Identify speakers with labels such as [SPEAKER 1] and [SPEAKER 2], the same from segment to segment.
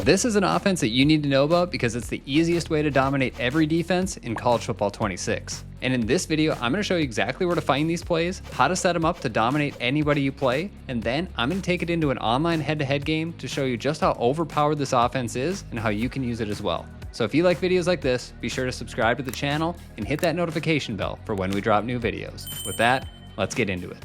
[SPEAKER 1] This is an offense that you need to know about because it's the easiest way to dominate every defense in College Football 26. And in this video, I'm going to show you exactly where to find these plays, how to set them up to dominate anybody you play, and then I'm going to take it into an online head-to-head game to show you just how overpowered this offense is and how you can use it as well. So if you like videos like this, be sure to subscribe to the channel and hit that notification bell for when we drop new videos. With that, let's get into it.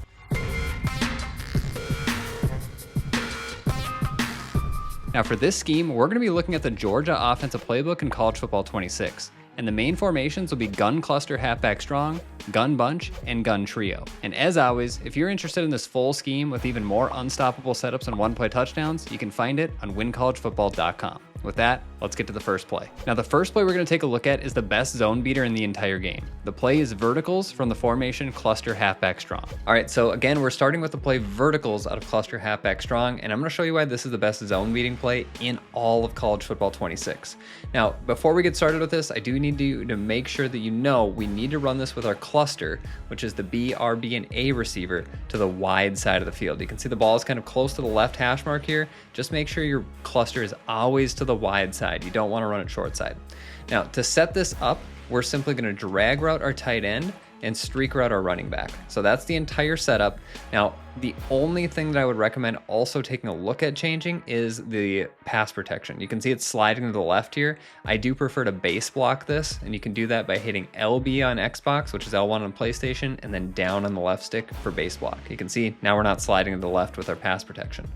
[SPEAKER 1] Now for this scheme, we're going to be looking at the Georgia offensive playbook in College Football 26. And the main formations will be gun cluster halfback strong, gun bunch, and gun trio. And as always, if you're interested in this full scheme with even more unstoppable setups and one-play touchdowns, you can find it on WinCollegeFootball.com. With that, let's get to the first play. Now the first play we're going to take a look at is the best zone beater in the entire game. The play is verticals from the formation cluster halfback strong. All right, so again, we're starting with the play verticals out of cluster halfback strong, and I'm going to show you why this is the best zone beating play in all of College Football 26. Now, before we get started with this, I do need you to make sure that you know we need to run this with our cluster, which is the B, RB, and A receiver to the wide side of the field. You can see the ball is kind of close to the left hash mark here. Just make sure your cluster is always to the wide side. You don't want to run it short side. Now, to set this up, we're simply going to drag route our tight end and streak route our running back. So that's the entire setup. Now, the only thing that I would recommend also taking a look at changing is the pass protection. You can see it's sliding to the left here. I do prefer to base block this, and you can do that by hitting LB on Xbox, which is L1 on PlayStation, and then down on the left stick for base block. You can see now we're not sliding to the left with our pass protection.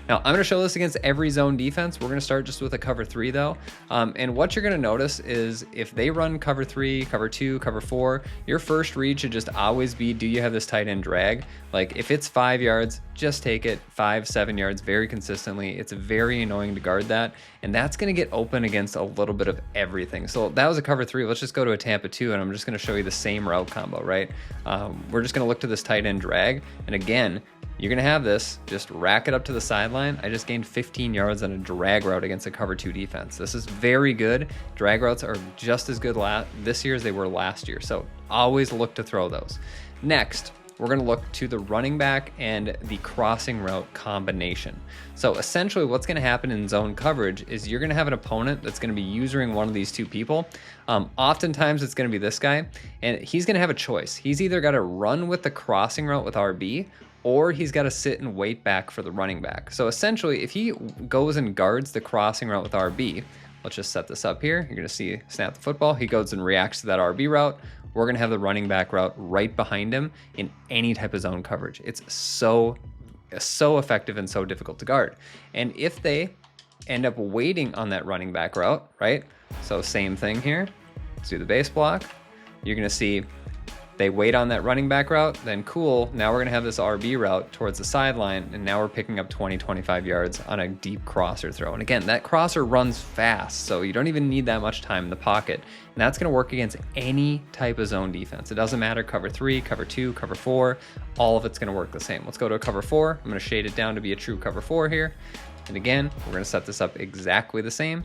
[SPEAKER 1] Now, I'm going to show this against every zone defense. We're going to start just with a cover 3 though. And what you're going to notice is if they run cover 3, cover 2, cover 4, your first read should just always be, do you have this tight end drag? Like if it's 5 yards, just take it 5, 7 yards very consistently. It's very annoying to guard that. And that's going to get open against a little bit of everything. So that was a cover 3. Let's just go to a Tampa 2 and I'm just going to show you the same route combo, right? We're just going to look to this tight end drag. And again, you're going to have this, just rack it up to the sideline. I just gained 15 yards on a drag route against a cover 2 defense. This is very good. Drag routes are just as good this year as they were last year. So always look to throw those. Next, we're going to look to the running back and the crossing route combination. So essentially what's going to happen in zone coverage is you're going to have an opponent that's going to be using one of these two people. Oftentimes it's going to be this guy, and he's going to have a choice. He's either got to run with the crossing route with RB, or he's got to sit and wait back for the running back. So essentially, if he goes and guards the crossing route with RB, let's just set this up here. You're going to see snap the football. He goes and reacts to that RB route. We're going to have the running back route right behind him in any type of zone coverage. It's so effective and so difficult to guard. And if they end up waiting on that running back route, right? So same thing here. Let's do the base block. You're going to see they wait on that running back route, then cool, now we're going to have this RB route towards the sideline, and now we're picking up 20, 25 yards on a deep crosser throw. And again, that crosser runs fast, so you don't even need that much time in the pocket. And that's going to work against any type of zone defense. It doesn't matter, cover 3, cover 2, cover 4, all of it's going to work the same. Let's go to a cover 4. I'm going to shade it down to be a true cover 4 here. And again, we're going to set this up exactly the same.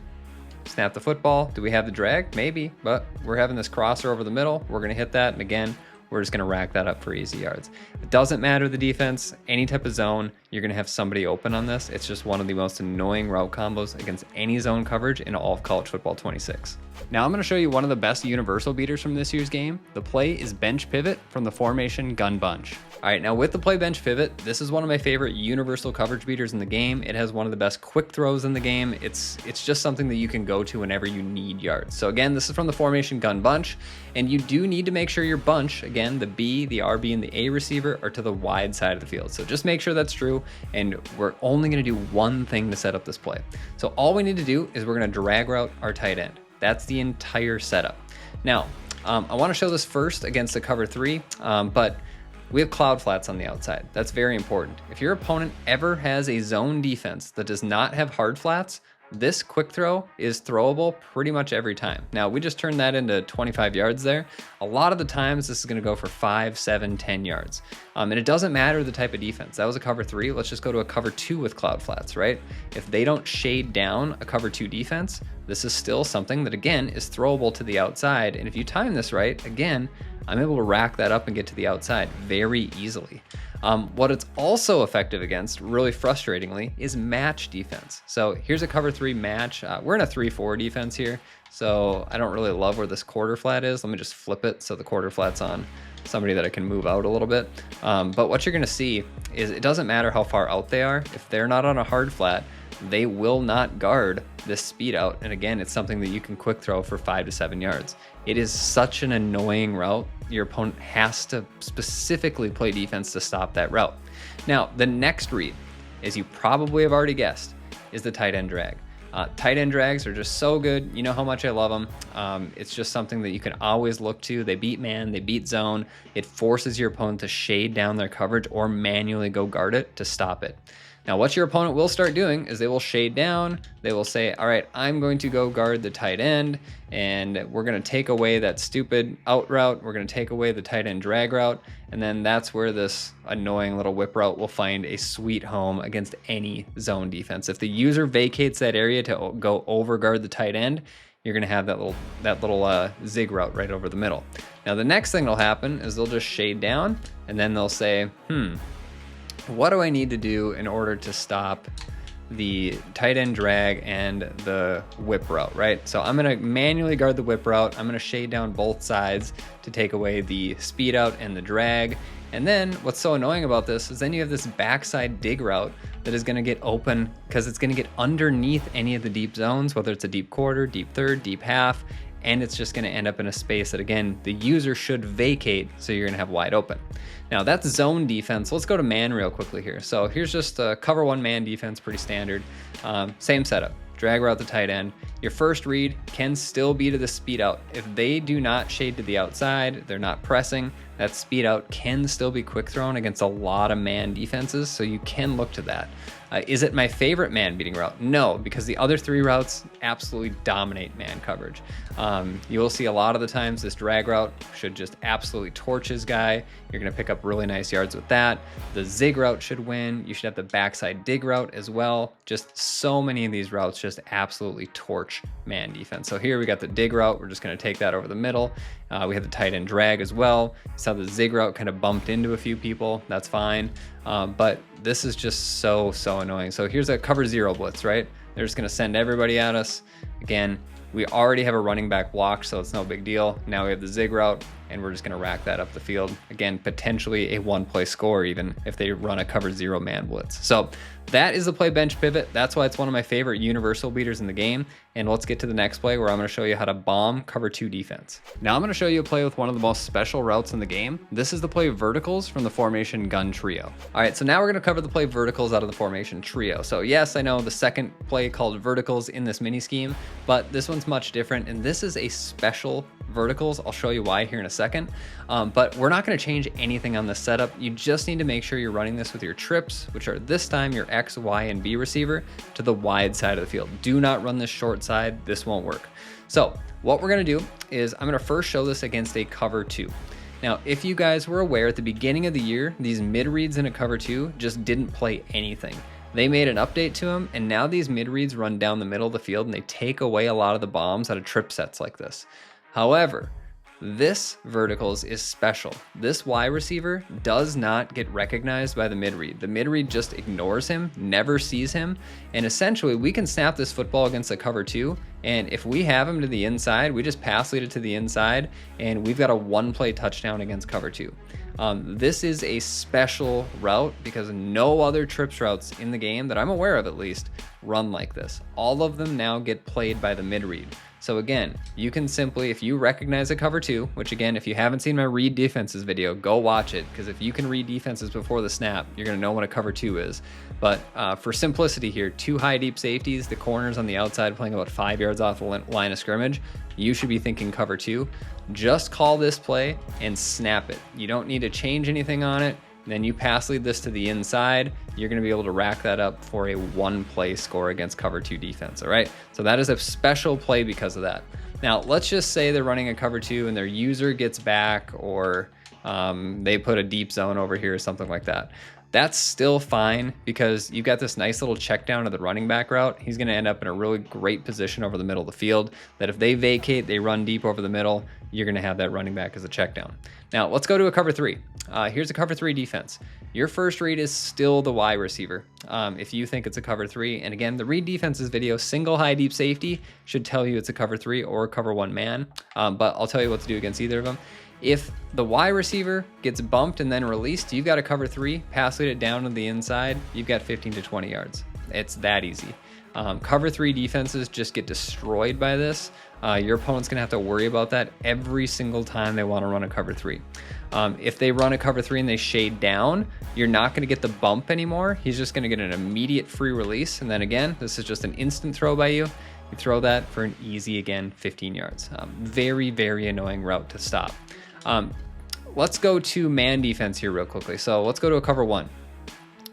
[SPEAKER 1] Snap the football. Do we have the drag? Maybe, but we're having this crosser over the middle. We're going to hit that, and again, we're just going to rack that up for easy yards. It doesn't matter the defense, any type of zone, you're going to have somebody open on this. It's just one of the most annoying route combos against any zone coverage in all of College Football 26. Now I'm going to show you one of the best universal beaters from this year's game. The play is bench pivot from the formation gun bunch. All right, now with the play bench pivot, this is one of my favorite universal coverage beaters in the game. It has one of the best quick throws in the game. It's just something that you can go to whenever you need yards. So again, this is from the formation gun bunch, and you do need to make sure your bunch, again, the B, the RB, and the A receiver are to the wide side of the field. So just make sure that's true, and we're only going to do one thing to set up this play. So all we need to do is we're going to drag route our tight end. That's the entire setup. Now, I want to show this first against the cover 3, but we have cloud flats on the outside. That's very important. If your opponent ever has a zone defense that does not have hard flats, this quick throw is throwable pretty much every time. Now, we just turned that into 25 yards there. A lot of the times, this is going to go for 5, 7, 10 yards. And it doesn't matter the type of defense. That was a cover 3. Let's just go to a cover 2 with cloud flats, right? If they don't shade down a cover 2 defense, this is still something that, again, is throwable to the outside. And if you time this right, again, I'm able to rack that up and get to the outside very easily. What it's also effective against, really frustratingly, is match defense. So here's a cover 3 match. We're in a 3-4 defense here, so I don't really love where this quarter flat is. Let me just flip it so the quarter flat's on somebody that I can move out a little bit. But what you're gonna see is it doesn't matter how far out they are. If they're not on a hard flat, they will not guard this speed out. And again, it's something that you can quick throw for 5 to 7 yards. It is such an annoying route. Your opponent has to specifically play defense to stop that route. Now, the next read, as you probably have already guessed, is the tight end drag. Tight end drags are just so good. You know how much I love them. It's just something that you can always look to. They beat man, they beat zone. It forces your opponent to shade down their coverage or manually go guard it to stop it. Now, what your opponent will start doing is they will shade down. They will say, all right, I'm going to go guard the tight end, and we're going to take away that stupid out route. We're going to take away the tight end drag route. And then that's where this annoying little whip route will find a sweet home against any zone defense. If the user vacates that area to go over guard the tight end, you're going to have that little zig route right over the middle. Now, the next thing that'll happen is they'll just shade down, and then they'll say, what do I need to do in order to stop the tight end drag and the whip route, right? So I'm gonna manually guard the whip route. I'm gonna shade down both sides to take away the speed out and the drag. And then what's so annoying about this is then you have this backside dig route that is gonna get open because it's gonna get underneath any of the deep zones, whether it's a deep quarter, deep third, deep half, and it's just gonna end up in a space that, again, the user should vacate, so you're gonna have wide open. Now that's zone defense. Let's go to man real quickly here. So here's just a cover 1 man defense, pretty standard. Same setup, drag route the tight end. Your first read can still be to the speed out. If they do not shade to the outside, they're not pressing, that speed out can still be quick thrown against a lot of man defenses, so you can look to that. Is it my favorite man beating route? No, because the other 3 routes absolutely dominate man coverage. You will see a lot of the times this drag route should just absolutely torch his guy. You're gonna pick up really nice yards with that. The zig route should win. You should have the backside dig route as well. Just so many of these routes just absolutely torch man defense. So here we got the dig route. We're just gonna take that over the middle. We have the tight end drag as well. So the zig route kind of bumped into a few people. That's fine. But this is just so annoying. So here's a cover 0 blitz, right? They're just gonna send everybody at us. Again, we already have a running back block, so it's no big deal. Now we have the zig route, and we're just gonna rack that up the field. Again, potentially a 1-play score even if they run a cover 0 man blitz. So that is the play bench pivot. That's why it's one of my favorite universal beaters in the game. And let's get to the next play where I'm gonna show you how to bomb cover 2 defense. Now I'm gonna show you a play with one of the most special routes in the game. This is the play verticals from the formation gun trio. All right, so now we're gonna cover the play verticals out of the formation trio. So yes, I know the second play called verticals in this mini scheme, but this one's much different. And this is a special verticals. I'll show you why here in a second. But we're not gonna change anything on this setup. You just need to make sure you're running this with your trips, which are this time your X, Y, and B receiver to the wide side of the field. Do not run this short side. This won't work. So what we're gonna do is I'm gonna first show this against a cover 2. Now, if you guys were aware at the beginning of the year, these mid reads in a cover 2 just didn't play anything. They made an update to them, and now these mid reads run down the middle of the field and they take away a lot of the bombs out of trip sets like this. However, this verticals is special. This Y receiver does not get recognized by the mid read. The mid read just ignores him, never sees him, and essentially we can snap this football against a cover 2, and if we have him to the inside, we just pass lead it to the inside, and we've got a 1-play touchdown against cover 2. This is a special route because no other trips routes in the game that I'm aware of at least run like this. All of them now get played by the mid read. So again, you can simply, if you recognize a cover 2, which again, if you haven't seen my read defenses video, go watch it, because if you can read defenses before the snap, you're gonna know what a cover 2 is. But for simplicity here, 2 high deep safeties, the corners on the outside playing about 5 yards off the line of scrimmage, you should be thinking cover 2. Just call this play and snap it. You don't need to change anything on it. Then you pass lead this to the inside, you're gonna be able to rack that up for a 1-play score against cover 2 defense, all right? So that is a special play because of that. Now, let's just say they're running a cover 2 and their user gets back, or they put a deep zone over here or something like that. That's still fine because you've got this nice little check down to the running back route. He's going to end up in a really great position over the middle of the field that if they vacate, they run deep over the middle, you're going to have that running back as a check down. Now let's go to a cover 3. Here's a cover 3 defense. Your first read is still the wide receiver. If you think it's a cover 3, and again, the read defenses video, single high deep safety should tell you it's a cover 3 or a cover 1 man, but I'll tell you what to do against either of them. If the wide receiver gets bumped and then released, you've got a cover 3, pass lead it down to the inside, you've got 15 to 20 yards. It's that easy. Cover 3 defenses just get destroyed by this. Your opponent's gonna have to worry about that every single time they wanna run a cover 3. If they run a cover 3 and they shade down, you're not gonna get the bump anymore. He's just gonna get an immediate free release. And then again, this is just an instant throw by you. You throw that for an easy, again, 15 yards. Very, very annoying route to stop. Let's go to man defense here real quickly. So let's go to a cover 1.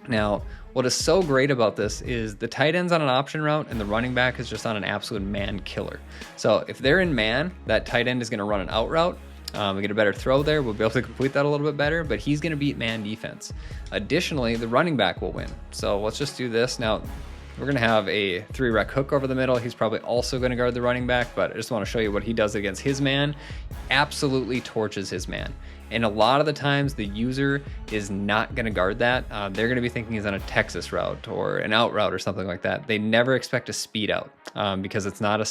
[SPEAKER 1] Now, what is so great about this is the tight end's on an option route and the running back is just on an absolute man killer. So if they're in man, that tight end is going to run an out route. We get a better throw there. We'll be able to complete that a little bit better, but he's going to beat man defense. Additionally, the running back will win. So let's just do this. Now, we're going to have a 3-rec hook over the middle. He's probably also going to guard the running back, but I just want to show you what he does against his man. Absolutely torches his man. And a lot of the times the user is not going to guard that. They're going to be thinking he's on a Texas route or an out route or something like that. They never expect a speed out because it's not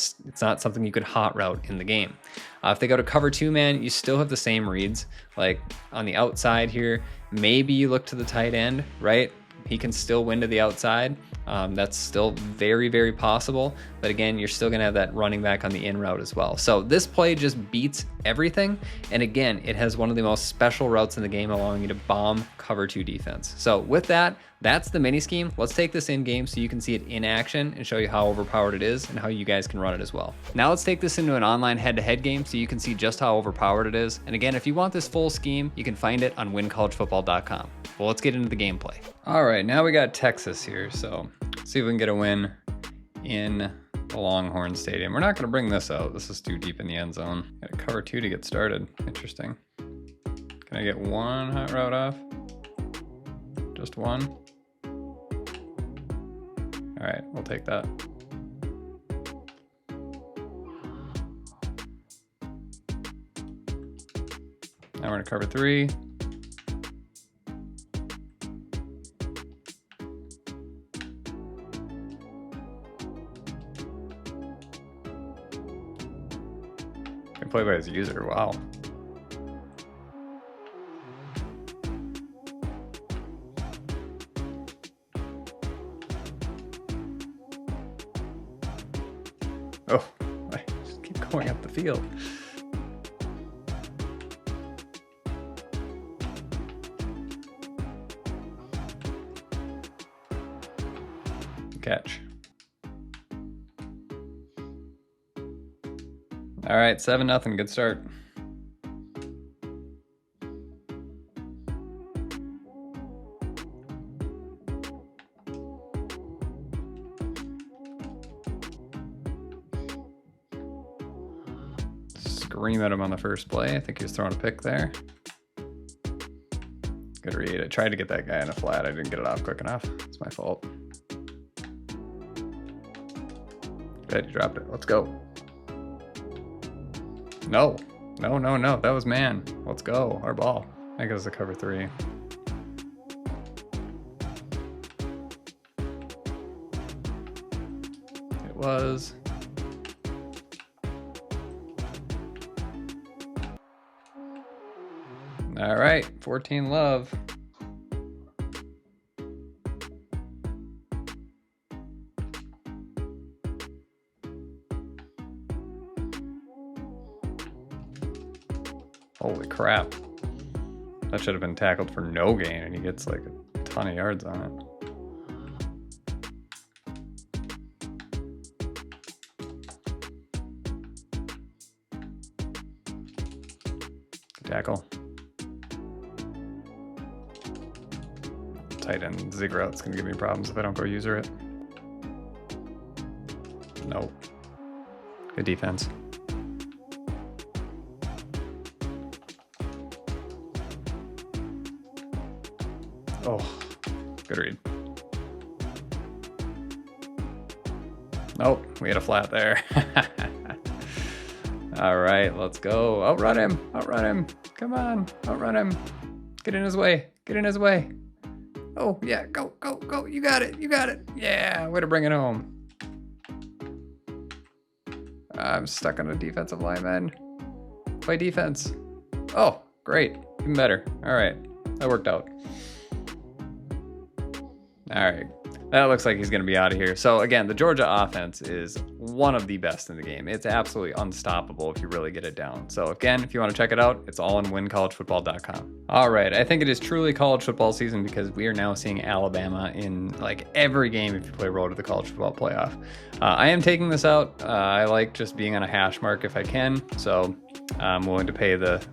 [SPEAKER 1] something you could hot route in the game. If they go to cover 2 man, you still have the same reads. Like on the outside here, maybe you look to the tight end, right? He can still win to the outside. That's still very, very possible. But again, you're still gonna have that running back on the in route as well. So this play just beats everything. And again, it has one of the most special routes in the game, allowing you to bomb cover 2 defense. So with that, that's the mini scheme. Let's take this in game so you can see it in action and show you how overpowered it is and how you guys can run it as well. Now let's take this into an online head-to-head game so you can see just how overpowered it is. And again, if you want this full scheme, you can find it on WinCollegeFootball.com. Well, let's get into the gameplay. All right, now we got Texas here. So let's see if we can get a win in the Longhorn Stadium. We're not gonna bring this out. This is too deep in the end zone. Got a cover 2 to get started. Interesting. Can I get one hot route off? Just one? All right, we'll take that. Now we're gonna cover 3. Can play by his user, wow. Oh, I just keep going up the field. Catch. All right, 7-0, good start. Scream at him on the first play. I think he was throwing a pick there. Good read. I tried to get that guy in a flat. I didn't get it off quick enough. It's my fault. Good, he dropped it. Let's go. No. No, no, no. That was man. Let's go. Our ball. I think it was a cover 3. It was. All right, 14 love. Holy crap. That should have been tackled for no gain, and he gets like a ton of yards on it. Good tackle. Tight end zig route's gonna give me problems if I don't go user it. Nope. Good defense. Oh, Good read. Nope, we had a flat there. All right, let's go. Outrun him. Outrun him. Come on. Outrun him. Get in his way. Get in his way. Oh, yeah. Go, go, go. You got it. You got it. Yeah, way to bring it home. I'm stuck on a defensive lineman. Play defense. Oh, great. Even better. All right. That worked out. All right. That looks like he's going to be out of here. So again, the Georgia offense is one of the best in the game. It's absolutely unstoppable if you really get it down. So again, if you want to check it out, it's all on WinCollegeFootball.com. All right, I think it is truly college football season because we are now seeing Alabama in like every game if you play Road to the College Football Playoff. I am taking this out. I like just being on a hash mark if I can. So I'm willing to pay the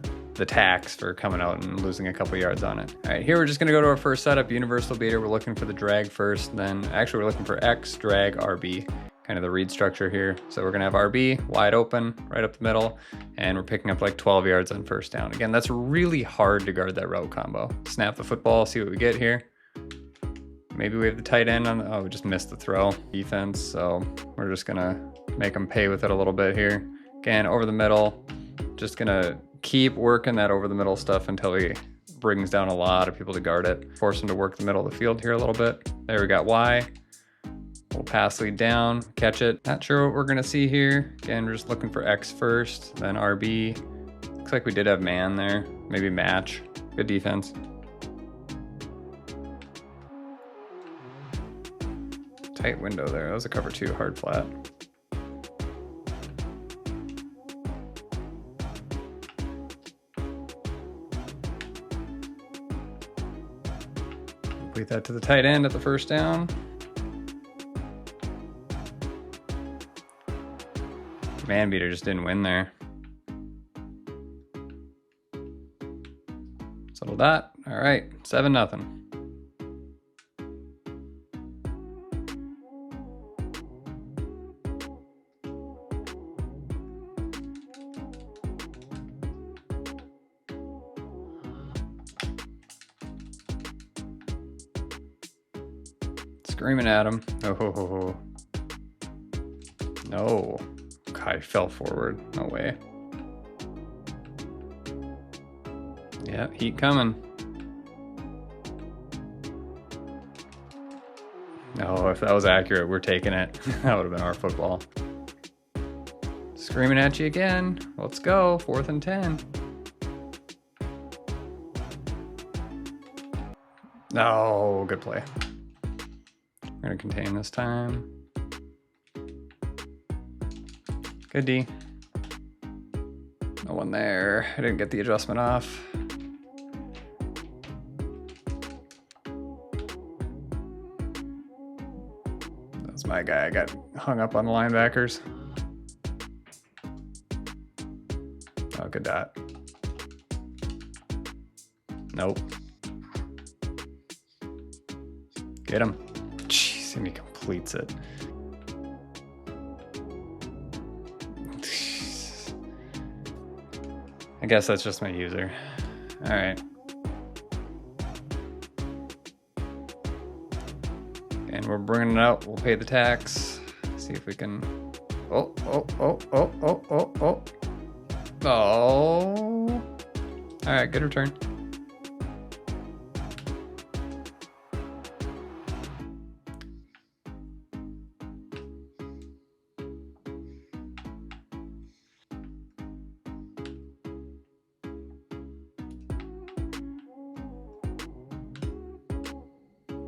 [SPEAKER 1] tax for coming out and losing a couple yards on it. All right, here we're just gonna go to our first setup, universal beater. We're looking for the drag first, then actually we're looking for X, drag, RB, kind of the read structure here. So we're gonna have RB wide open, right up the middle, and we're picking up like 12 yards on first down. Again, that's really hard to guard that route combo. Snap the football, see what we get here. Maybe we have the tight end on the, oh, we just missed the throw. Defense, so we're just gonna make them pay with it a little bit here. Again, over the middle, just gonna keep working that over the middle stuff until he brings down a lot of people to guard it. Force him to work the middle of the field here a little bit. There we got Y. We'll pass lead down, catch it. Not sure what we're gonna see here. Again, we're just looking for X first, then RB. Looks like we did have man there. Maybe match. Good defense. Tight window there. That was a cover 2, hard flat. Complete that to the tight end at the first down. Man beater just didn't win there. Settle that. All right, 7-0. Screaming at him. Oh, no. God, he fell forward. No way. Yeah, heat coming. No, if that was accurate, we're taking it. That would have been our football. Screaming at you again. Let's go. 4th and 10. No, good play. We're gonna contain this time. Good D. No one there. I didn't get the adjustment off. That's my guy. I got hung up on the linebackers. Oh, good dot. Nope. Get him. Jeez, and he completes it. I guess that's just my user. All right. And we're bringing it out. We'll pay the tax. See if we can. Oh. Oh. All right, good return.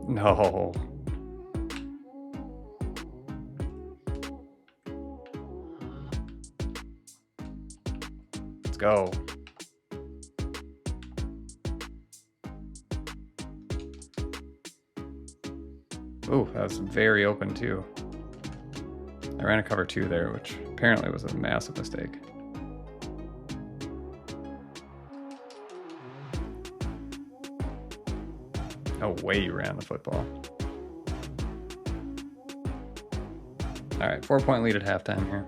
[SPEAKER 1] No. Let's go. Ooh, that was very open too. I ran a cover 2 there, which apparently was a massive mistake. No way you ran the football. All right, 4-point lead at halftime here.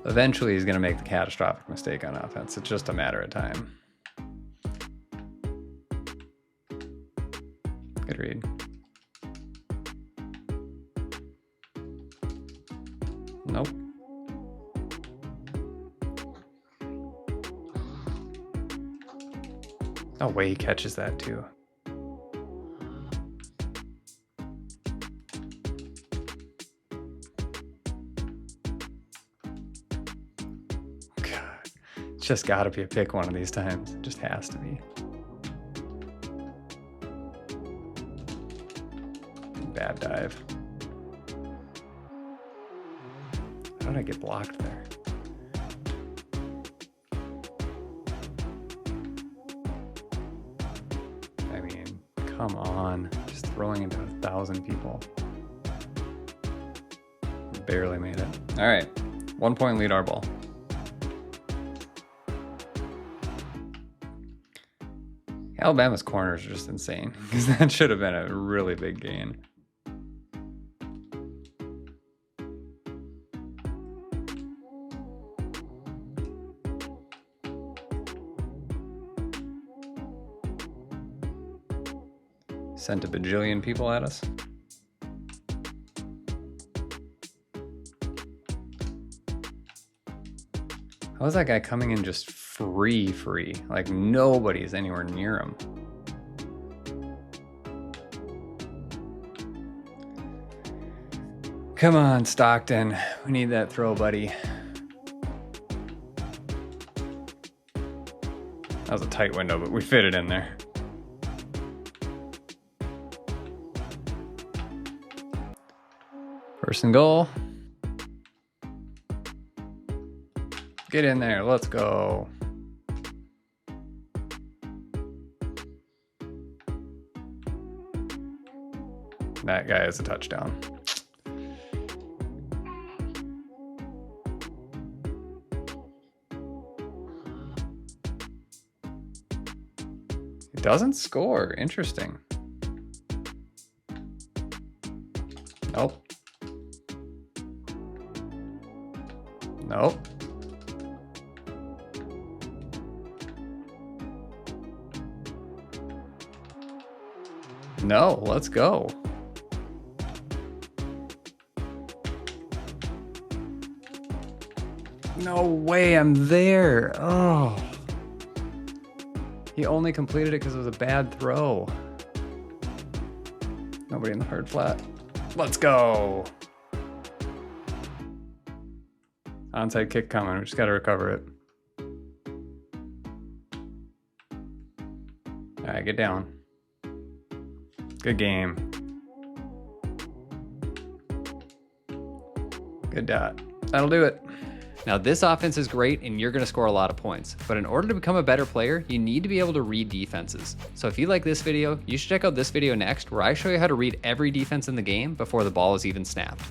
[SPEAKER 1] Eventually he's gonna make the catastrophic mistake on offense. It's just a matter of time. Good read. Nope. No way he catches that too. God, it's just gotta be a pick one of these times. It just has to be. Bad dive. How did I get blocked there? I mean, come on. Just throwing into 1,000 people. Barely made it. All right, 1 point lead our ball. Alabama's corners are just insane because that should have been a really big gain. Sent a bajillion people at us. How is that guy coming in just free? Like nobody's anywhere near him. Come on, Stockton. We need that throw, buddy. That was a tight window, but we fit it in there. First and goal. Get in there, let's go. That guy is a touchdown. He doesn't score, interesting. Nope. Nope. No, let's go. No way, I'm there. Oh. He only completed it because it was a bad throw. Nobody in the hard flat. Let's go. Onside kick coming. We just got to recover it. All right, get down. Good game. Good dot. That'll do it. Now this offense is great and you're gonna score a lot of points, but in order to become a better player, you need to be able to read defenses. So if you like this video, you should check out this video next where I show you how to read every defense in the game before the ball is even snapped.